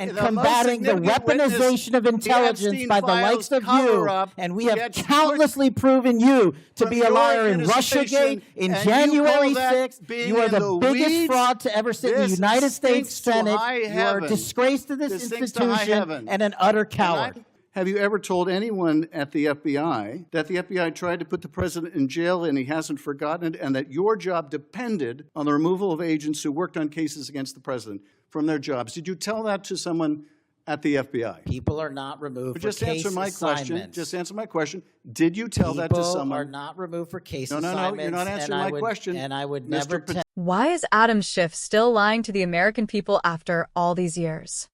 and combating the weaponization of intelligence by the likes of you, and we have countlessly proven you to be a liar in Russiagate, in January 6th. You are the biggest fraud to ever sit in the United States Senate. You are a disgrace to this institution and an utter coward. Have you ever told anyone at the FBI that the FBI tried to put the president in jail and he hasn't forgotten it, and that your job depended on the removal of agents who worked on cases against the president from their jobs? Did you tell that to someone at the FBI? People are not removed for case assignments. Just answer my question. Did you tell that to someone? People are not removed for case assignments. No, you're not answering my question. And I would never tell. Why is Adam Schiff still lying to the American people after all these years?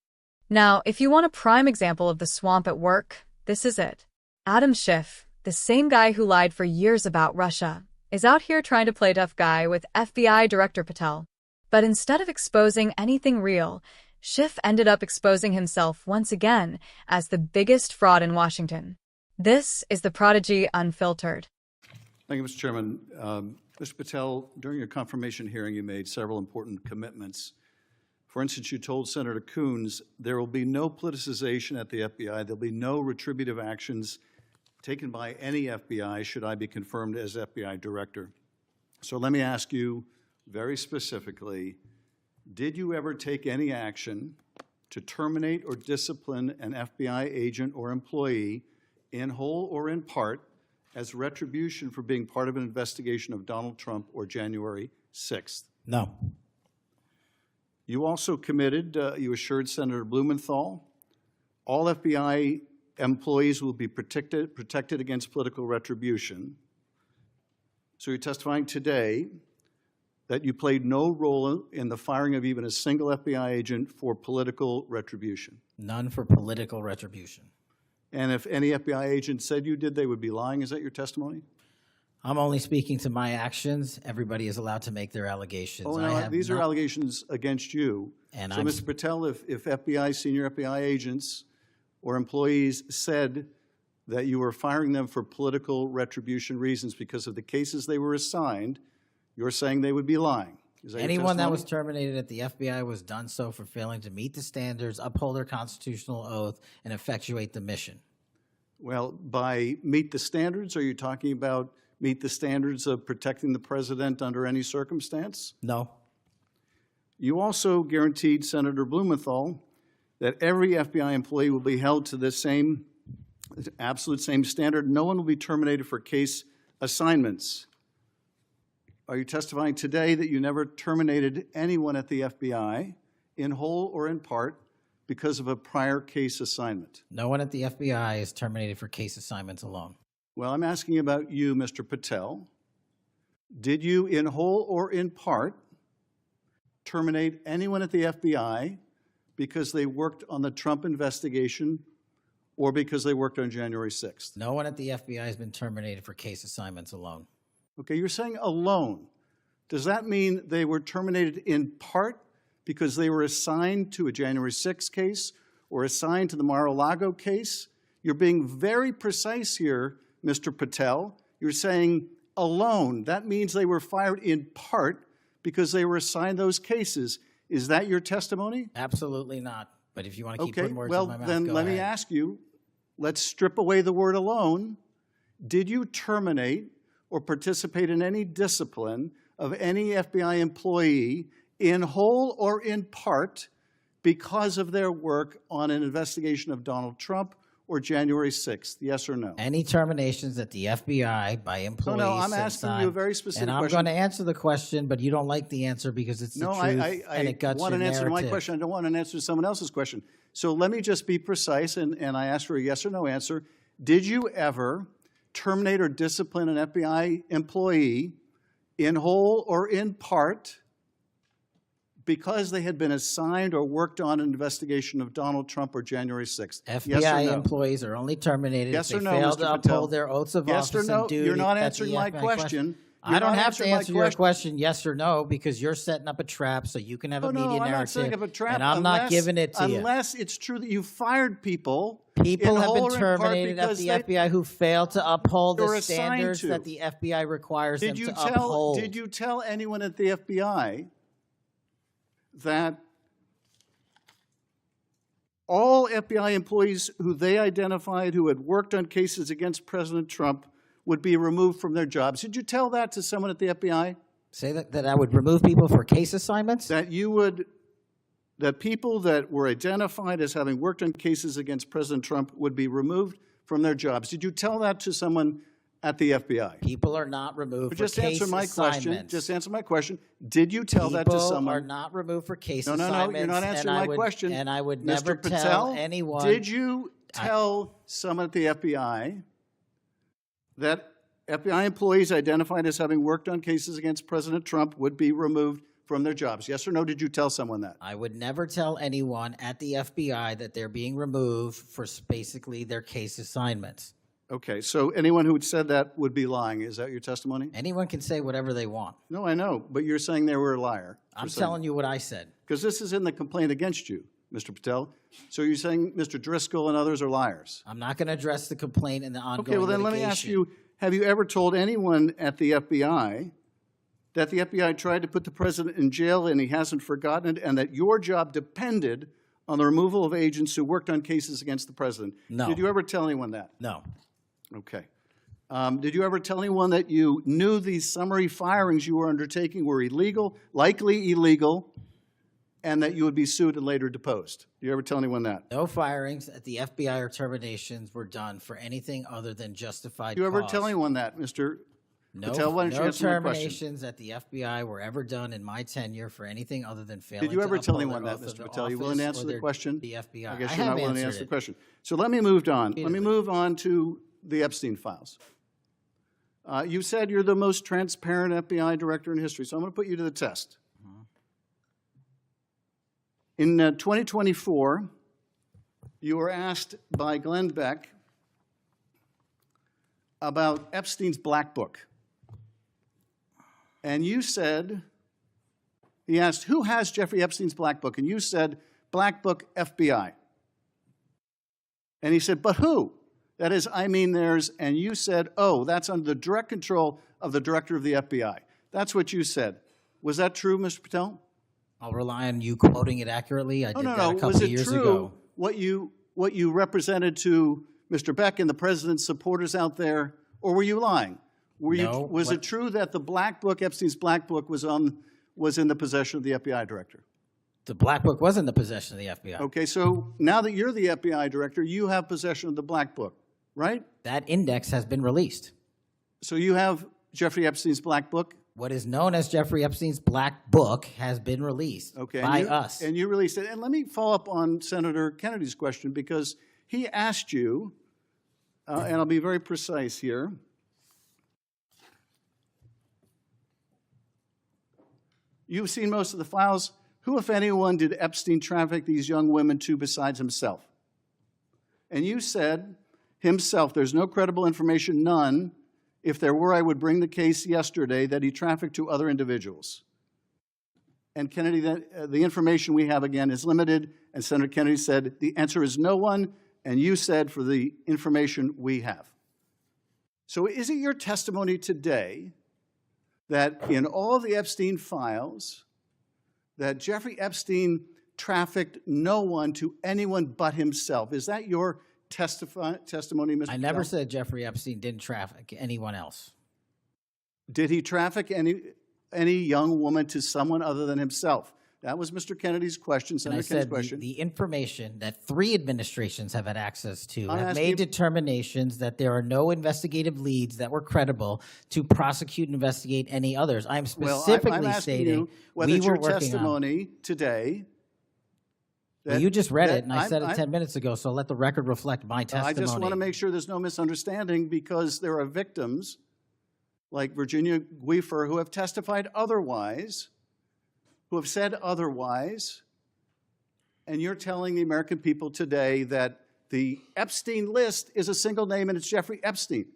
Now, if you want a prime example of the swamp at work, this is it. Adam Schiff, the same guy who lied for years about Russia, is out here trying to play tough guy with FBI Director Patel. But instead of exposing anything real, Schiff ended up exposing himself once again as the biggest fraud in Washington. This is the Prodigy Unfiltered. Thank you, Mr. Chairman. Mr. Patel, during your confirmation hearing, you made several important commitments. For instance, you told Senator Coons there will be no politicization at the FBI. There'll be no retributive actions taken by any FBI should I be confirmed as FBI director. So let me ask you very specifically, did you ever take any action to terminate or discipline an FBI agent or employee in whole or in part as retribution for being part of an investigation of Donald Trump or January 6th? No. You also committed, you assured Senator Blumenthal, all FBI employees will be protected against political retribution. So you're testifying today that you played no role in the firing of even a single FBI agent for political retribution. None for political retribution. And if any FBI agent said you did, they would be lying. Is that your testimony? I'm only speaking to my actions. Everybody is allowed to make their allegations. Oh, no, these are allegations against you. And so, Mr. Patel, if FBI, senior FBI agents or employees said that you were firing them for political retribution reasons because of the cases they were assigned, you're saying they would be lying. Is that anyone that was terminated at the FBI was done so for failing to meet the standards, uphold their constitutional oath, and effectuate the mission. Well, by meet the standards, are you talking about meet the standards of protecting the president under any circumstance? No. You also guaranteed Senator Blumenthal that every FBI employee will be held to the same, absolute same standard. No one will be terminated for case assignments. Are you testifying today that you never terminated anyone at the FBI in whole or in part because of a prior case assignment? No one at the FBI is terminated for case assignments alone. Well, I'm asking about you, Mr. Patel. Did you, in whole or in part, terminate anyone at the FBI because they worked on the Trump investigation or because they worked on January 6th? No one at the FBI has been terminated for case assignments alone. Okay, you're saying alone. Does that mean they were terminated in part because they were assigned to a January 6th case or assigned to the Mar-a-Lago case? You're being very precise here, Mr. Patel. You're saying alone. That means they were fired in part because they were assigned those cases. Is that your testimony? Absolutely not. But if you want to keep putting words in my mouth, well, then let me ask you, let's strip away the word alone. Did you terminate or participate in any discipline of any FBI employee in whole or in part because of their work on an investigation of Donald Trump or January 6th? Yes or no? Any terminations at the FBI by employees. No, I'm asking you a very specific question. And I'm going to answer the question, but you don't like the answer because it's the truth and it guts your narrative. I want an answer to my question. I don't want an answer to someone else's question. So let me just be precise, and I ask for a yes or no answer. Did you ever terminate or discipline an FBI employee in whole or in part because they had been assigned or worked on an investigation of Donald Trump or January 6th? FBI employees are only terminated if they fail to uphold their oaths of office and duty. You're not answering my question. I don't have to answer your question yes or no because you're setting up a trap so you can have a media narrative. I'm not setting up a trap. And I'm not giving it to you. Unless it's true that you fired people. People have been terminated at the FBI who failed to uphold the standards that the FBI requires them to uphold. Did you tell anyone at the FBI that all FBI employees who they identified who had worked on cases against President Trump would be removed from their jobs. Did you tell that to someone at the FBI? Say that I would remove people for case assignments? That you would, that people that were identified as having worked on cases against President Trump would be removed from their jobs. Did you tell that to someone at the FBI? People are not removed for Just case answer my assignments. question. Just answer my question. Did you tell that to someone? People are not removed for case No, assignments. you're not answering my question. And I would Mr. never Patel, tell anyone. Did you tell someone at the FBI that FBI employees identified as having worked on cases against President Trump would be removed from their jobs? Yes or no, did you tell someone that? I would never tell anyone at the FBI that they're being removed for basically their case assignments. Okay, so anyone who had said that would be lying. Is that your testimony? Anyone can say whatever they want. No, I know, but you're saying they were a liar. I'm telling you what I said. Because this is in the complaint against you, Mr. Patel. So you're saying Mr. Driscoll and others are liars? I'm not going to address the complaint and the ongoing Okay, well then let me ask you, have you ever told anyone at the FBI that the FBI tried to put the president in jail and he hasn't forgotten it, and that your job depended on the removal of agents who worked on cases against the president? No. Did you ever tell anyone that? No. Okay. Did you ever tell anyone that you knew these summary firings you were undertaking were illegal, likely illegal, and that you would be sued and later deposed? Did you ever tell anyone that? No firings at the FBI or terminations were done for anything other than justified Did you ever cause. tell anyone that, Mr. No, Patel? Why don't you no answer my question? terminations at the FBI were ever done in my tenure for anything other than failing Did you ever to tell uphold anyone their that, oath of Mr. Patel? You willing to office answer or the their- question? The FBI. I guess I you're not have willing to answered answer the it. question. So let me move on. Let me move on to the Epstein files. You said you're the most transparent FBI director in history, so I'm going to put you to the test. In 2024, you were asked by Glenn Beck about Epstein's Black Book. And you said, he asked, who has Jeffrey Epstein's Black Book? And you said, Black Book, FBI. And he said, but who? That is, I mean theirs. And you said, oh, that's under the direct control of the director of the FBI. That's what you said. Was that true, Mr. Patel? I'll rely on you quoting it accurately. I did that a couple Was of it years true ago. what you represented to Mr. Beck and the president's supporters out there, or were you lying? Was it true that the Black Book, Epstein's Black Book, was in the possession of the FBI director? The Black Book was in the possession of the FBI. Okay, so now that you're the FBI director, you have possession of the Black Book, right? That index has been released. So you have Jeffrey Epstein's Black Book? What is known as Jeffrey Epstein's Black Book has been released by us. And you released it. And let me follow up on Senator Kennedy's question, because he asked you, and I'll be very precise here. You've seen most of the files. Who, if anyone, did Epstein traffic these young women to besides himself? And you said, himself. There's no credible information, none. If there were, I would bring the case yesterday that he trafficked to other individuals. And Kennedy, the information we have, again, is limited. And Senator Kennedy said, the answer is no one. And you said, for the information we have. So is it your testimony today that in all the Epstein files, that Jeffrey Epstein trafficked no one to anyone but himself? Is that your testimony, Mr. I never Patel? said Jeffrey Epstein didn't traffic anyone else. Did he traffic any young woman to someone other than himself? That was Mr. Kennedy's question, And Senator I Kennedy's said question. the information that 3 administrations have had access to I'm have asking made you- determinations that there are no investigative leads that were credible to prosecute and investigate any others. I'm Well, specifically I'm asking stating you whether we it's were your working on. testimony today. Well, you just read that it, and I said it 10 minutes ago, so let the record reflect my I testimony. just want to make sure there's no misunderstanding, because there are victims like Virginia Guifer who have testified otherwise, who have said otherwise, and you're telling the American people today that the Epstein list is a single name and it's Jeffrey Epstein.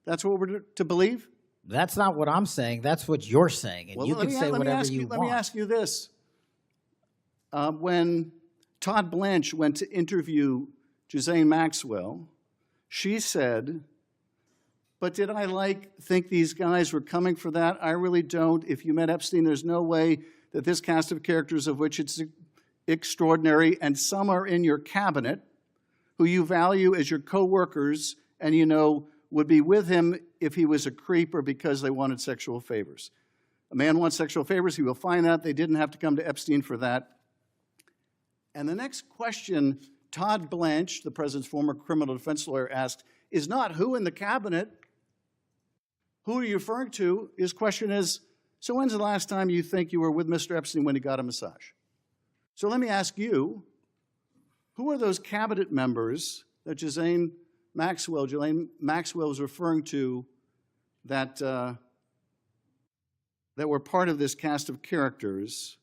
That's what we're to believe? That's not what I'm saying. That's what you're saying, and Well, you let can me- say let me whatever ask you want. Let me ask you this. When Todd Blanche went to interview Ghislaine Maxwell, she said, but did I think these guys were coming for that? I really don't. If you met Epstein, there's no way that this cast of characters, of which it's extraordinary, and some are in your cabinet, who you value as your co-workers and you know would be with him if he was a creep or because they wanted sexual favors. A man wants sexual favors, he will find out. They didn't have to come to Epstein for that. And the next question Todd Blanche, the president's former criminal defense lawyer, asked is not who in the cabinet, who are you referring to? His question is, so when's the last time you think you were with Mr. Epstein when he got a massage? So let me ask you, who are those cabinet members that Ghislaine Maxwell was referring to that, that were part of this cast of characters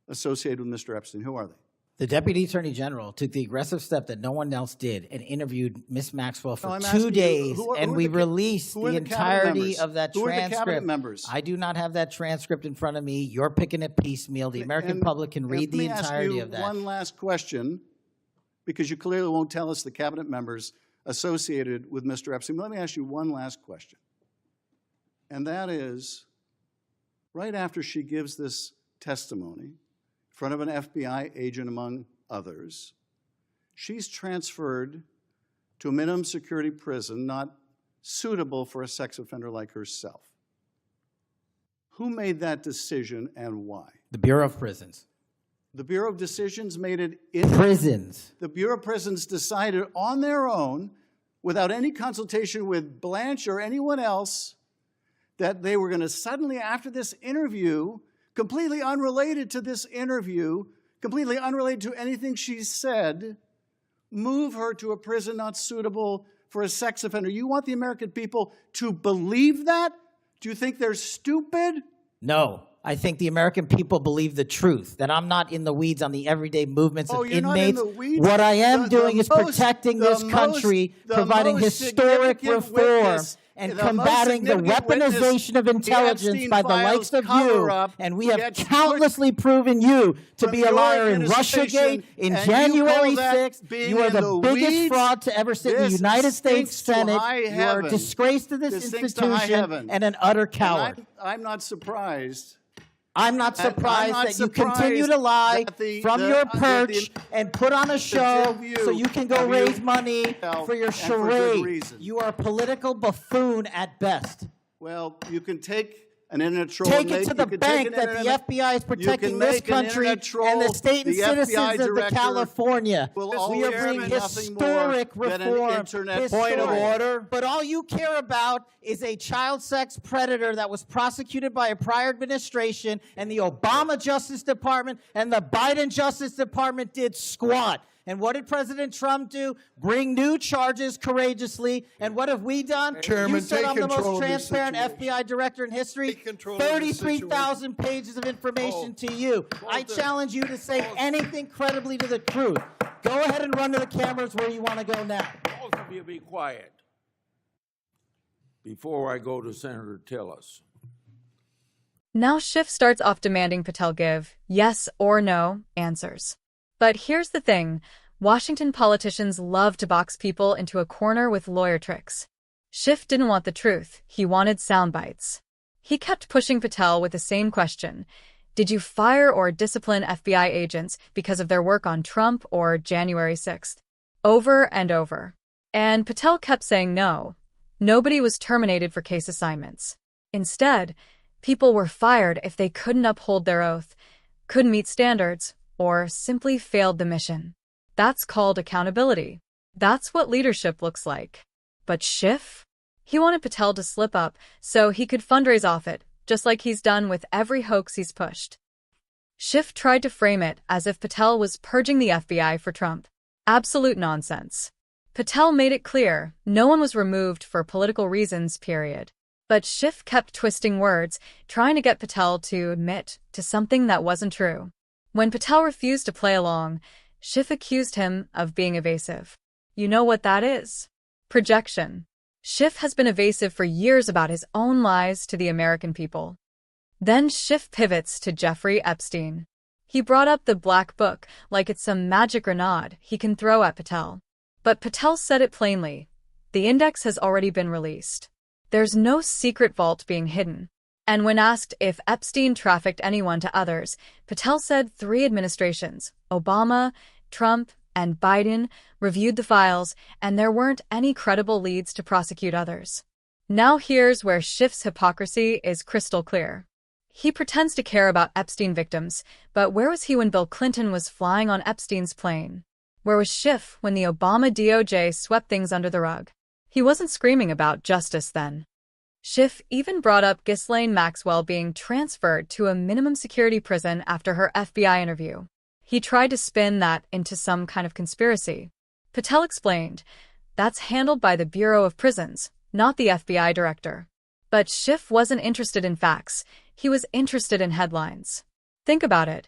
associated with Mr. Epstein? Who are they? The Deputy Attorney General took the aggressive step that no one else did and interviewed Ms. Maxwell for 2 days, and we released the entirety of that transcript. Who are the cabinet members? I do not have that transcript in front of me. You're picking it piecemeal. The American public can read the entirety of that. One last question, because you clearly won't tell us the cabinet members associated with Mr. Epstein. Let me ask you one last question. And that is, right after she gives this testimony, in front of an FBI agent, among others, she's transferred to a minimum security prison not suitable for a sex offender like herself. Who made that decision and why? The Bureau of Prisons. The Bureau of Decisions made it in prisons. The Bureau of Prisons decided on their own, without any consultation with Blanche or anyone else, that they were going to suddenly, after this interview, completely unrelated to this interview, completely unrelated to anything she said, move her to a prison not suitable for a sex offender. You want the American people to believe that? Do you think they're stupid? No. I think the American people believe the truth, that I'm not in the weeds on the everyday movements of inmates. Not in the weeds? What I am doing is protecting this country, providing historic reform, and combating the weaponization of intelligence by the likes of you. And we have countlessly proven you to be a liar in Russiagate, in January 6th. You are the biggest fraud to ever sit in the United States Senate. You are a disgrace to this institution and an utter coward. I'm not surprised. I'm not surprised that you continue to lie from your perch and put on a show so you can go raise money for your charade. You are a political buffoon at best. Well, you can take an internet troll. Take it to the bank that the FBI is protecting this country and the state and citizens of California. We are bringing historic reform. Point of order. But all you care about is a child sex predator that was prosecuted by a prior administration, and the Obama Justice Department and the Biden Justice Department did squat. And what did President Trump do? Bring new charges courageously. And what have we done? Chairman, you said I'm the most transparent FBI director in history. 33,000 pages of information to you. I challenge you to say anything credibly to the truth. Go ahead and run to the cameras where you want to go now. Both of you be quiet before I go to Senator Tillis. Now Schiff starts off demanding Patel give yes or no answers. But here's the thing, Washington politicians love to box people into a corner with lawyer tricks. Schiff didn't want the truth, he wanted soundbites. He kept pushing Patel with the same question. Did you fire or discipline FBI agents because of their work on Trump or January 6th? Over and over. And Patel kept saying no. Nobody was terminated for case assignments. Instead, people were fired if they couldn't uphold their oath, couldn't meet standards, or simply failed the mission. That's called accountability. That's what leadership looks like. But Schiff? He wanted Patel to slip up so he could fundraise off it, just like he's done with every hoax he's pushed. Schiff tried to frame it as if Patel was purging the FBI for Trump. Absolute nonsense. Patel made it clear no one was removed for political reasons, period. But Schiff kept twisting words, trying to get Patel to admit to something that wasn't true. When Patel refused to play along, Schiff accused him of being evasive. You know what that is? Projection. Schiff has been evasive for years about his own lies to the American people. Then Schiff pivots to Jeffrey Epstein. He brought up the black book like it's some magic grenade he can throw at Patel. But Patel said it plainly. The index has already been released. There's no secret vault being hidden. And when asked if Epstein trafficked anyone to others, Patel said 3 administrations, Obama, Trump, and Biden reviewed the files, and there weren't any credible leads to prosecute others. Now here's where Schiff's hypocrisy is crystal clear. He pretends to care about Epstein victims, but where was he when Bill Clinton was flying on Epstein's plane? Where was Schiff when the Obama DOJ swept things under the rug? He wasn't screaming about justice then. Schiff even brought up Ghislaine Maxwell being transferred to a minimum security prison after her FBI interview. He tried to spin that into some kind of conspiracy. Patel explained, "That's handled by the Bureau of Prisons, not the FBI director." But Schiff wasn't interested in facts. He was interested in headlines. Think about it.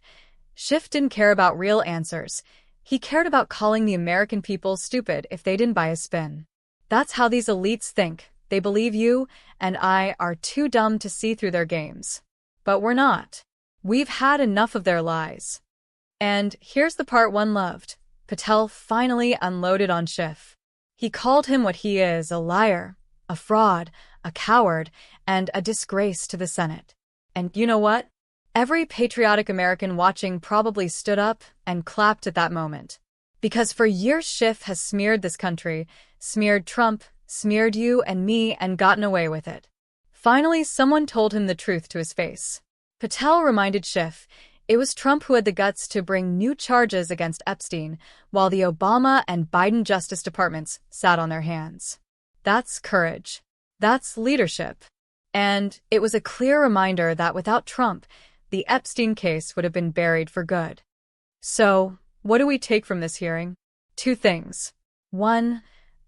Schiff didn't care about real answers. He cared about calling the American people stupid if they didn't buy his spin. That's how these elites think. They believe you and I are too dumb to see through their games. But we're not. We've had enough of their lies. And here's the part one loved. Patel finally unloaded on Schiff. He called him what he is, a liar, a fraud, a coward, and a disgrace to the Senate. And you know what? Every patriotic American watching probably stood up and clapped at that moment. Because for years Schiff has smeared this country, smeared Trump, smeared you and me, and gotten away with it. Finally, someone told him the truth to his face. Patel reminded Schiff it was Trump who had the guts to bring new charges against Epstein, while the Obama and Biden Justice Departments sat on their hands. That's courage. That's leadership. And it was a clear reminder that without Trump, the Epstein case would have been buried for good. So, what do we take from this hearing? Two things. One,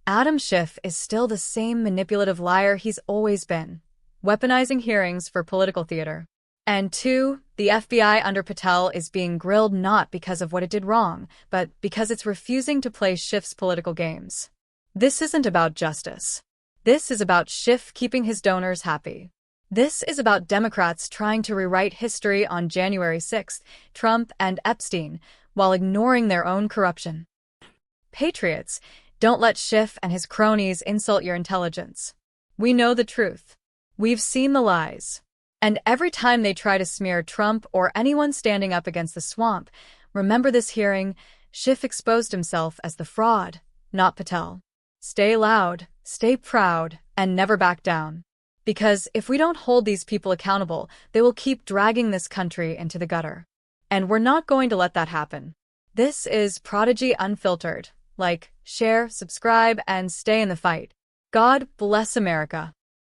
Adam Schiff is still the same manipulative liar he's always been, weaponizing hearings for political theater. And two, the FBI under Patel is being grilled not because of what it did wrong, but because it's refusing to play Schiff's political games. This isn't about justice. This is about Schiff keeping his donors happy. This is about Democrats trying to rewrite history on January 6th, Trump and Epstein, while ignoring their own corruption. Patriots, don't let Schiff and his cronies insult your intelligence. We know the truth. We've seen the lies. And every time they try to smear Trump or anyone standing up against the swamp, remember this hearing, Schiff exposed himself as the fraud, not Patel. Stay loud, stay proud, and never back down. Because if we don't hold these people accountable, they will keep dragging this country into the gutter. And we're not going to let that happen. This is Prodigy Unfiltered. Like, share, subscribe, and stay in the fight. God bless America.